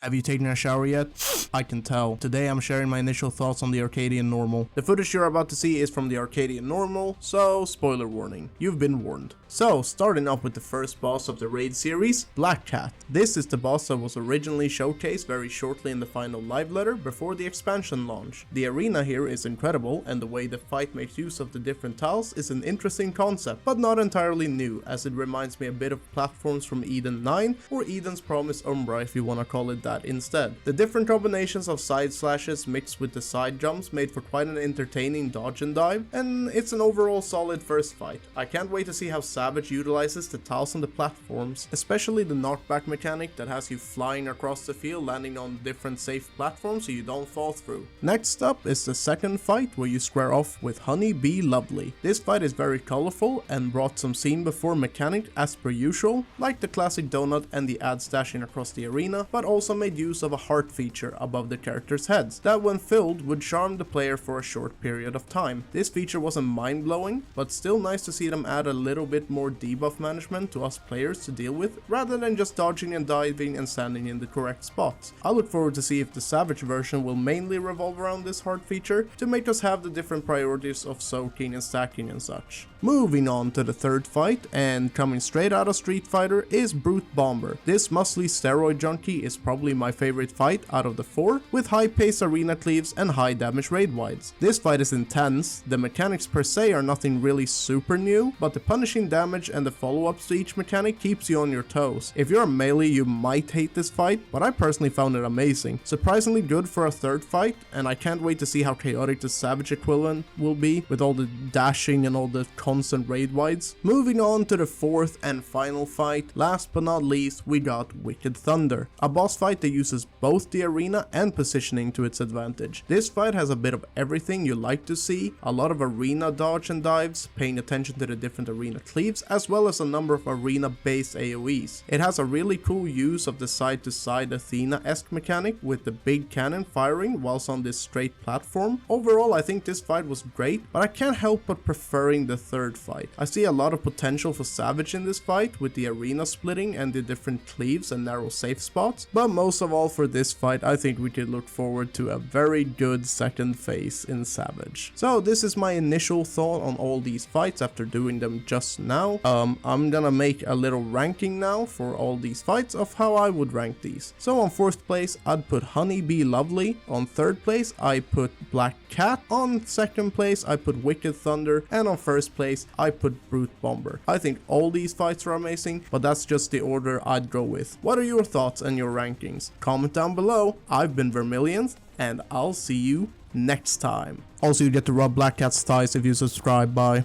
Have you taken a shower yet? I can tell. Today I'm sharing my initial thoughts on the Arcadion normal. The footage you're about to see is from the Arcadion normal, so spoiler warning. You've been warned. So, starting off with the first boss of the raid series, Black Cat. This is the boss that was originally showcased very shortly in the final live letter before the expansion launch. The arena here is incredible, and the way the fight makes use of the different tiles is an interesting concept, but not entirely new, as it reminds me a bit of platforms from Eden 9 or Eden's Promise Umbra if you wanna call it that instead. The different combinations of side slashes mixed with the side jumps made for quite an entertaining dodge and dive, and it's an overall solid first fight. I can't wait to see how Savage utilizes the tiles on the platforms, especially the knockback mechanic that has you flying across the field, landing on different safe platforms so you don't fall through. Next up is the second fight where you square off with Honey Bee Lovely. This fight is very colorful and brought some seen before mechanic as per usual, like the classic donut and the ad stashing across the arena, but also made use of a heart feature above the characters' heads that when filled would charm the player for a short period of time. This feature wasn't mind-blowing, but still nice to see them add a little bit more debuff management to us players to deal with, rather than just dodging and diving and standing in the correct spots. I look forward to see if the Savage version will mainly revolve around this heart feature to make us have the different priorities of soaking and stacking and such. Moving on to the third fight, and coming straight out of Street Fighter is Brute Bomber. This muscly steroid junkie is probably my favorite fight out of the four, with high pace arena cleaves and high damage raid wides. This fight is intense, the mechanics per se are nothing really super new, but the punishing damage and the follow-ups to each mechanic keeps you on your toes. If you're a melee you might hate this fight, but I personally found it amazing. Surprisingly good for a third fight, and I can't wait to see how chaotic the Savage equivalent will be with all the dashing and all the constant raid wides. Moving on to the fourth and final fight, last but not least we got Wicked Thunder, a boss fight that uses both the arena and positioning to its advantage. This fight has a bit of everything you like to see, a lot of arena dodge and dives, paying attention to the different arena cleaves, as well as a number of arena based AoEs. It has a really cool use of the side to side Athena-esque mechanic with the big cannon firing whilst on this straight platform. Overall I think this fight was great, but I can't help but preferring the third fight. I see a lot of potential for Savage in this fight with the arena splitting and the different cleaves and narrow safe spots, but most of all for this fight I think we could look forward to a very good second phase in Savage. So this is my initial thought on all these fights after doing them just now. I'm gonna make a little ranking now for all these fights of how I would rank these. So on fourth place I'd put Honey Bee Lovely, on third place I put Black Cat, on second place I put Wicked Thunder, and on first place I put Brute Bomber. I think all these fights are amazing, but that's just the order I'd go with. What are your thoughts and your rankings? Comment down below. I've been Vermillions, and I'll see you next time. Also, you get to rub Black Cat's thighs if you subscribe. Bye.